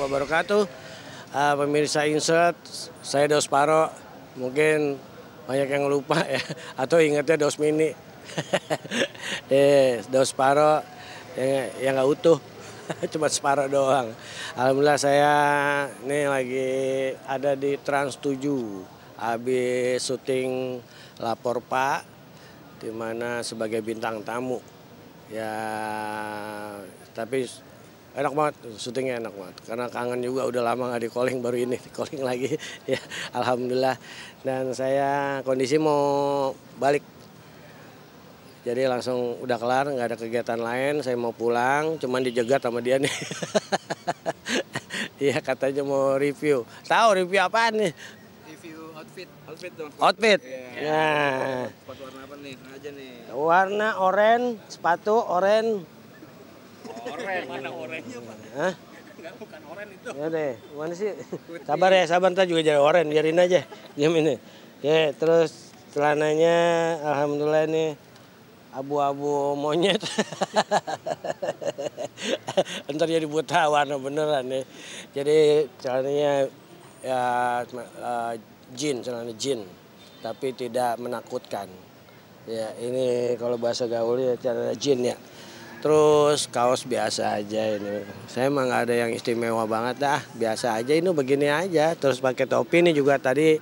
wabarakatuh. Pemirsa Insert, saya Dos Paro. Mungkin banyak yang lupa ya, atau ingatnya Dos Mini. Dos Paro yang nggak utuh, cuma separuh doang. Alhamdulillah saya ini lagi ada di Trans 7, habis syuting Lapor Pak, di mana sebagai bintang tamu. Ya, tapi enak banget, syutingnya enak banget. Karena kangen juga, udah lama nggak di calling, baru ini di calling lagi. Ya, alhamdulillah. Dan saya kondisi mau balik. Jadi langsung udah kelar, nggak ada kegiatan lain. Saya mau pulang, cuman dijegat sama dia nih. Iya, katanya mau review. Tahu review apaan nih? Review outfit dong. Outfit. Ya. Nah, Sepatu warna apa nih? Aja nih. warna oranye, sepatu oranye. Mana oranye, Pak? Hah? Enggak, bukan oranye itu. Ya deh, mana sih? Sabar ya, sabar, ntar juga jadi oranye, biarin aja. Diam ini. Ya, terus celananya alhamdulillah nih abu-abu monyet. Ntar jadi buta warna beneran nih. Jadi celananya ya celana jean, tapi tidak menakutkan. Ya, ini kalau bahasa gaul ya celana jean ya. Terus kaos biasa aja ini. Saya emang nggak ada yang istimewa banget dah, biasa aja ini begini aja. Terus pakai topi ini juga tadi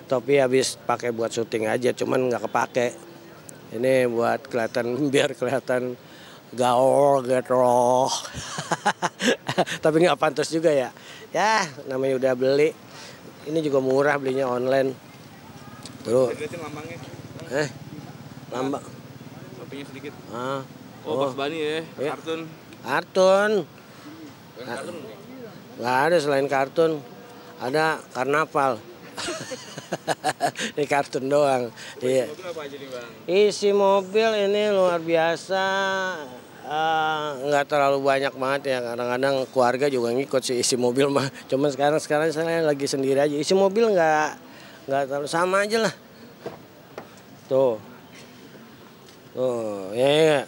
topi habis pakai buat syuting aja, cuman nggak kepake. Ini buat kelihatan biar kelihatan gaul gitu. Tapi nggak pantas juga ya. Ya namanya udah beli. Ini juga murah belinya online. Tuh. Lambangnya. Lambang. Topinya sedikit. Ah. Oh, Bugs Bunny ya, Ya. kartun. Kartun. Kartun. Nggak ada selain kartun. Ada karnaval. Ini kartun doang. Iya. Mobil apa aja nih, Bang? Isi mobil ini luar biasa. Nggak terlalu banyak banget ya. Kadang-kadang keluarga juga ngikut sih isi mobil mah. Cuman sekarang saya lagi sendiri aja. Isi mobil nggak terlalu, sama aja lah. Tuh. Tuh, ya.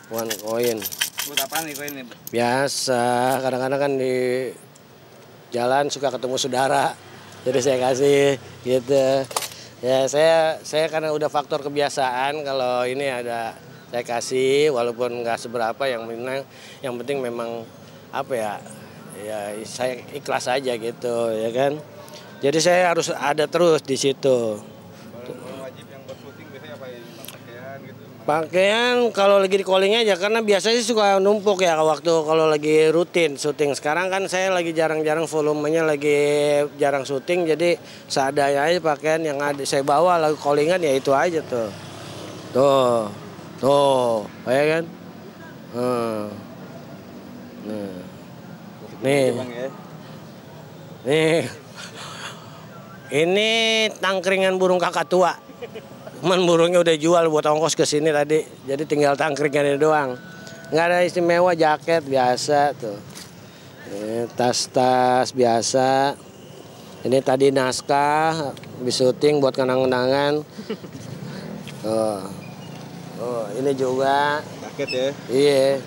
One koin. Buat apaan nih koin ini? Biasa, kadang-kadang kan di jalan suka ketemu saudara. Jadi saya kasih gitu. Ya saya karena udah faktor kebiasaan, kalau ini ada saya kasih walaupun nggak seberapa, yang penting memang apa ya saya ikhlas aja gitu ya kan. Jadi saya harus ada terus di situ. Wajib yang buat syuting biasanya apa ya? Pakaian gitu. Pakaian kalau lagi di calling aja, karena biasanya suka numpuk ya waktu kalau lagi rutin syuting. Sekarang kan saya lagi jarang-jarang, volumenya lagi jarang syuting, jadi seadanya aja pakaian yang ada saya bawa lagi callingan ya itu aja tuh. Tuh, ya kan? Nih. Nih. Ini tangkringan burung kakak tua. Cuman burungnya udah jual buat ongkos ke sini tadi. Jadi tinggal tangkringannya doang. Nggak ada istimewa, jaket biasa tuh. Ini tas-tas biasa. Ini tadi naskah habis syuting buat kenang-kenangan. Ini juga. Jaket ya. Iya.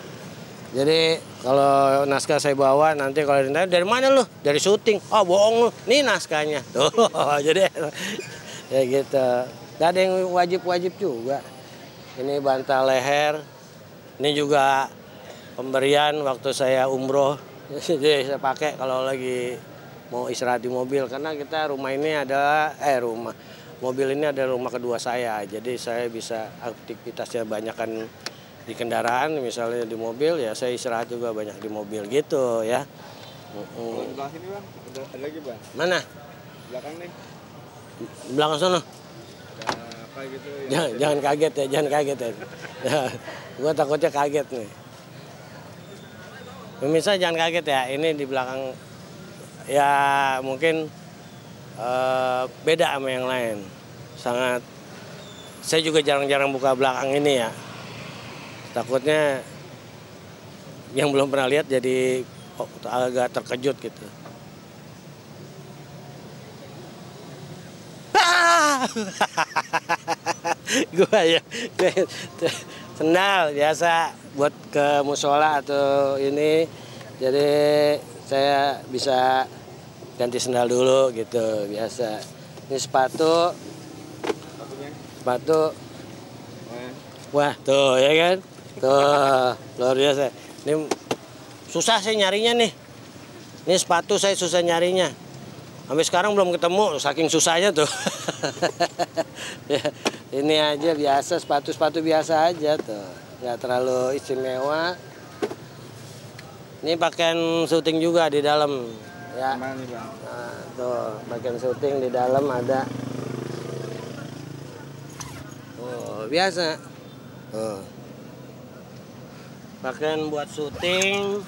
Jadi kalau naskah saya bawa, nanti kalau ditanya dari mana lu? Dari syuting. Oh bohong lu, nih naskahnya. Tuh, jadi ya gitu. Gak ada yang wajib-wajib juga. Ini bantal leher. Ini juga pemberian waktu saya umroh. Jadi saya pakai kalau lagi mau istirahat di mobil. Karena kita rumah ini adalah mobil ini adalah rumah kedua saya. Jadi saya bisa aktivitasnya banyakan di kendaraan, misalnya di mobil ya saya istirahat juga banyak di mobil gitu ya. Kalau di belakang sini, Bang, ada lagi, Bang? Mana? Belakang nih. Belakang sana. Ada apa gitu? Jangan kaget ya, jangan kaget ya. Gua takutnya kaget nih. Pemirsa jangan kaget ya, ini di belakang ya mungkin beda sama yang lain. Sangat, saya juga jarang-jarang buka belakang ini ya. Takutnya yang belum pernah lihat jadi agak terkejut gitu. Gua ya sendal biasa buat ke musola atau ini Jadi saya bisa ganti sendal dulu gitu biasa. Ini sepatu, sepatu. Wah tuh ya kan, tuh luar biasa. Ini susah saya nyarinya nih. Ini sepatu saya susah nyarinya. Sampai sekarang belum ketemu, saking susahnya tuh. Ya, ini aja biasa, sepatu-sepatu biasa aja tuh, nggak terlalu istimewa. Ini pakaian syuting juga di dalam. Ya. Mana nih Bang? Nah, tuh pakaian syuting di dalam ada. Oh biasa. Pakaian buat syuting,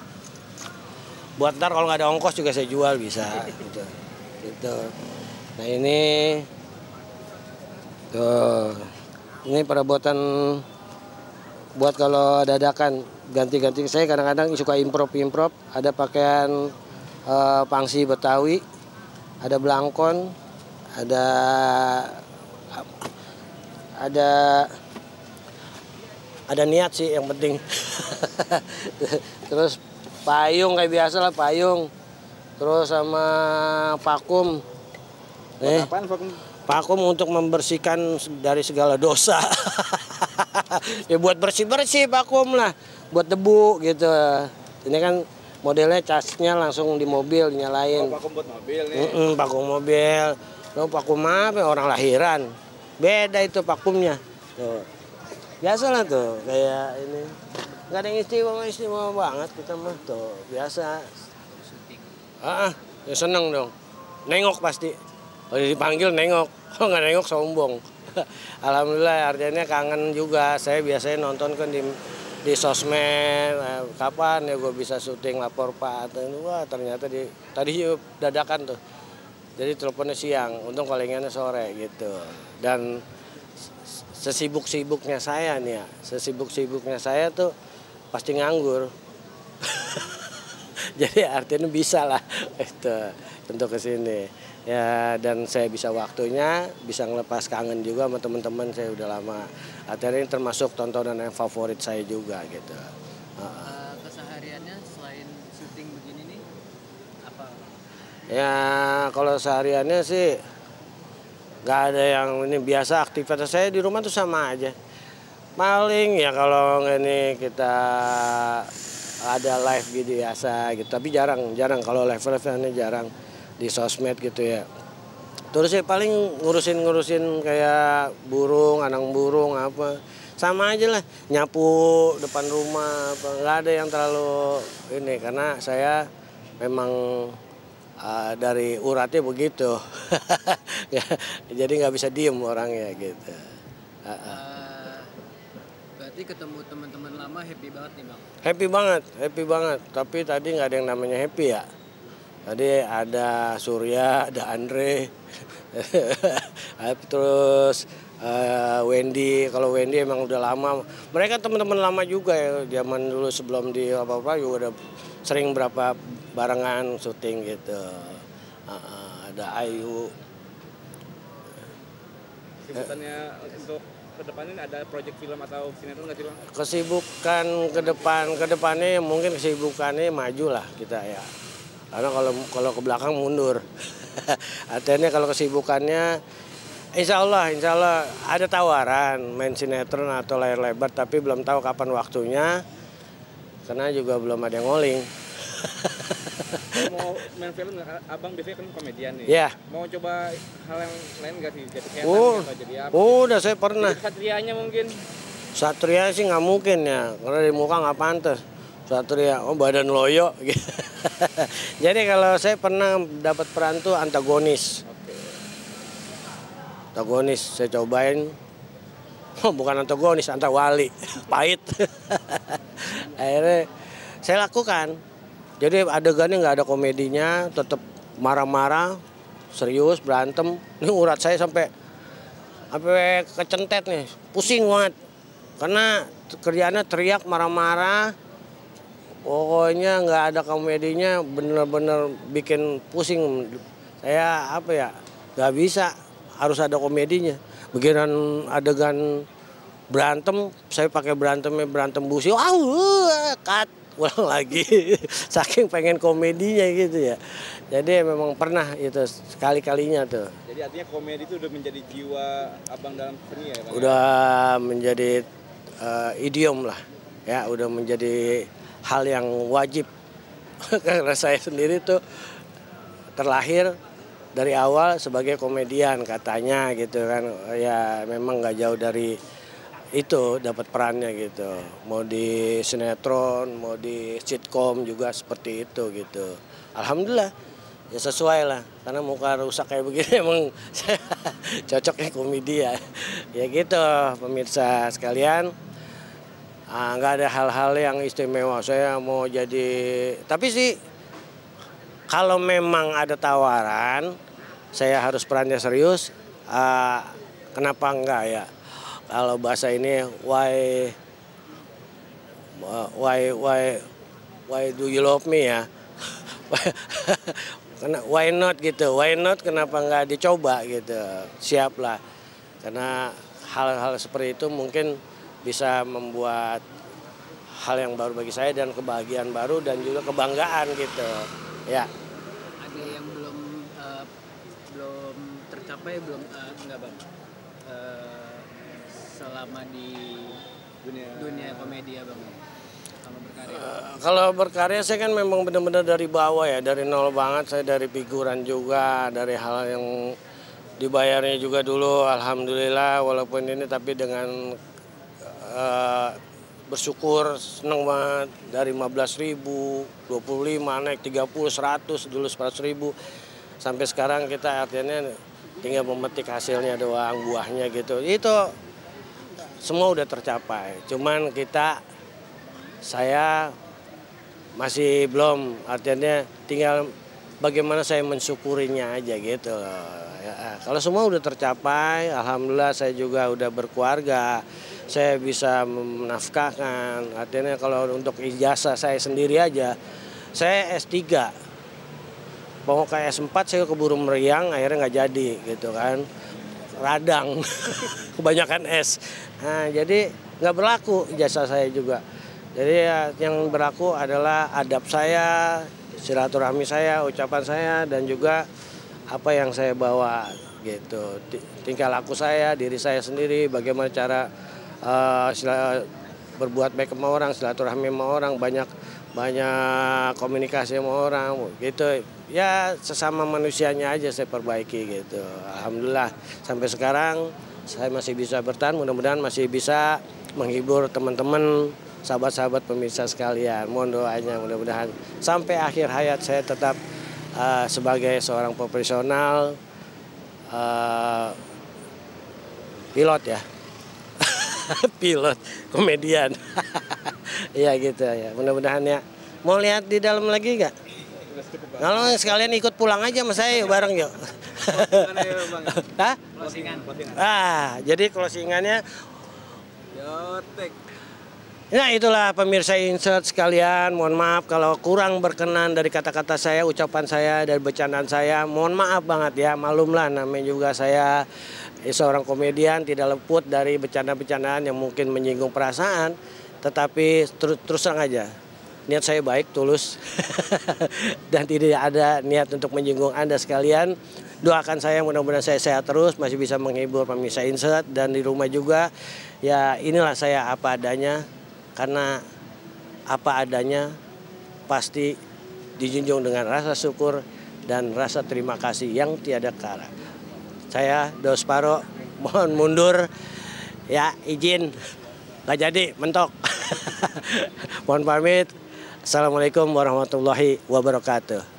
buat ntar kalau nggak ada ongkos juga saya jual bisa gitu. Gitu. Nah ini tuh, ini perabotan buat kalau dadakan ganti-ganti. Saya kadang-kadang suka improv. Ada pakaian pangsi Betawi, ada belangkon, ada niat sih yang penting. Terus payung kayak biasa lah, payung. Terus sama vakum. Apaan vakum? Vakum untuk membersihkan dari segala dosa. Ya buat bersih-bersih vakum lah, buat debu gitu. Ini kan modelnya casnya langsung di mobil dinyalain. Oh, vakum buat mobil nih. Vakum mobil. Lo vakum apa? Orang lahiran. Beda itu vakumnya. Tuh. Biasa lah tuh, kayak ini. Nggak ada yang istimewa banget kita mah tuh, biasa. Ya seneng dong. Nengok pasti. Kalau dipanggil nengok, kalau nggak nengok sombong. Alhamdulillah artinya kangen juga. Saya biasanya nonton kan di sosmed. Kapan ya gue bisa syuting lapor Pak? Wah ternyata tadi dadakan tuh. Jadi teleponnya siang, untung callingannya sore gitu. Dan sesibuk-sibuknya saya nih ya, sesibuk-sibuknya saya tuh pasti nganggur. Jadi artinya bisa lah itu untuk kesini ya, dan saya bisa waktunya bisa ngelepas kangen juga sama teman-teman saya udah lama. Artinya ini termasuk tontonan yang favorit saya juga gitu. Kesehariannya selain syuting begini nih apa? Ya kalau sehariannya sih nggak ada yang ini, biasa aktivitas saya di rumah tuh sama aja. Paling ya kalau ini kita ada live gitu biasa gitu, tapi jarang kalau live-nya jarang di sosmed gitu ya. Terus ya paling ngurusin kayak burung, anang burung apa, sama aja lah, nyapu depan rumah, nggak ada yang terlalu ini karena saya memang dari uratnya begitu. Jadi nggak bisa diem orangnya gitu. Berarti ketemu teman-teman lama happy banget nih Bang? Happy banget. Tapi tadi nggak ada yang namanya happy ya. Tadi ada Surya, ada Andre, terus Wendy. Kalau Wendy emang udah lama. Mereka teman-teman lama juga ya. Zaman dulu sebelum di apa-apa juga udah sering berapa barengan syuting gitu. Ada Ayu. Kesibukannya untuk kedepannya ada proyek film atau sinetron nggak sih Bang? Kesibukan kedepannya mungkin kesibukannya maju lah kita ya. Karena kalau ke belakang mundur. Artinya kalau kesibukannya insya Allah ada tawaran main sinetron atau layar lebar, tapi belum tahu kapan waktunya. Karena juga belum ada yang ngoling. Kalau mau main film, Abang biasanya kan komedian nih. Iya. Mau coba hal yang lain nggak sih? Jadi setan atau jadi apa? Udah saya pernah. Jadi Satrianya mungkin. Satria sih nggak mungkin ya, karena di muka nggak pantas. Satria, badan loyo. Jadi kalau saya pernah dapat peran tuh antagonis. Oke. Antagonis saya cobain. Bukan antagonis, antawali. Pahit. Akhirnya saya lakukan. Jadi adegannya nggak ada komedinya, tetap marah-marah, serius, berantem. Ini urat saya sampai kecentet nih, pusing banget. Karena kerjaannya teriak, marah-marah, pokoknya nggak ada komedinya, bener-bener bikin pusing. Saya nggak bisa, harus ada komedinya. Begitu adegan berantem, saya pakai berantem busi, cut, ulang lagi. Saking pengen komedinya gitu ya. Jadi memang pernah itu sekali-kalinya tuh. Jadi artinya komedi itu udah menjadi jiwa abang dalam seni ya Bang? Udah menjadi idiom lah, ya udah menjadi hal yang wajib. Karena saya sendiri tuh terlahir dari awal sebagai komedian katanya gitu kan, ya memang nggak jauh dari itu dapat perannya gitu, mau di sinetron, mau di sitkom juga seperti itu gitu. Alhamdulillah ya sesuai lah, karena muka rusak kayak begini emang saya cocoknya komedi ya. Ya gitu pemirsa sekalian, nggak ada hal-hal yang istimewa. Saya mau jadi, tapi sih kalau memang ada tawaran, saya harus perannya serius, kenapa enggak ya? Kalau bahasa ini why do you love me ya? Why not gitu? Why not? Kenapa enggak dicoba gitu? Siap lah. Karena hal-hal seperti itu mungkin bisa membuat hal yang baru bagi saya dan kebahagiaan baru dan juga kebanggaan gitu. Ya. Ada yang belum tercapai enggak Bang? Selama di dunia komedi ya Bang, selama berkarya? Kalau berkarya saya kan memang benar-benar dari bawah ya, dari nol banget. Saya dari figuran juga, dari hal yang dibayarnya juga dulu alhamdulillah walaupun ini, tapi dengan bersyukur, seneng banget dari 15.000, 25 naik 30, 100, dulu 100.000 sampai sekarang kita artinya tinggal memetik hasilnya doang, buahnya gitu. Itu semua udah tercapai. Cuman saya masih belum, artinya tinggal bagaimana saya mensyukurinya aja gitu loh. Ya, kalau semua udah tercapai, alhamdulillah saya juga udah berkeluarga, saya bisa menafkahkan. Artinya kalau untuk ijazah saya sendiri aja, saya S3. Mau ke S4 saya keburu meriang, akhirnya nggak jadi gitu kan. Radang, kebanyakan S. Nah, jadi nggak berlaku ijazah saya juga. Jadi ya, yang berlaku adalah adab saya, silaturahmi saya, ucapan saya, dan juga apa yang saya bawa gitu. Tingkah laku saya, diri saya sendiri, bagaimana cara berbuat baik sama orang, silaturahmi sama orang, banyak komunikasi sama orang gitu. Ya sesama manusianya aja saya perbaiki gitu. Alhamdulillah sampai sekarang saya masih bisa bertahan, mudah-mudahan masih bisa menghibur teman-teman, sahabat-sahabat pemirsa sekalian. Mohon doanya mudah-mudahan sampai akhir hayat saya tetap sebagai seorang profesional pilot ya. Pilot, komedian. Iya gitu ya. Mudah-mudahan ya. Mau lihat di dalam lagi nggak? Kalau sekalian ikut pulang aja sama saya yuk, bareng yuk. Hah? Closingan. Jadi closingannya. Yotek. Nah itulah pemirsa Insert sekalian, mohon maaf kalau kurang berkenan dari kata-kata saya, ucapan saya, dari bercandaan saya. Mohon maaf banget ya, malumlah namanya juga saya seorang komedian, tidak luput dari bercanda-bercandaan yang mungkin menyinggung perasaan. Tetapi terus terang aja, niat saya baik, tulus, dan tidak ada niat untuk menyinggung Anda sekalian. Doakan saya mudah-mudahan saya sehat terus, masih bisa menghibur pemirsa Insert, dan di rumah juga. Ya inilah saya apa adanya. Karena apa adanya pasti dijunjung dengan rasa syukur dan rasa terima kasih yang tiada kala. Saya Dos Paro mohon mundur ya, izin nggak jadi mentok. Mohon pamit. Assalamualaikum warahmatullahi wabarakatuh.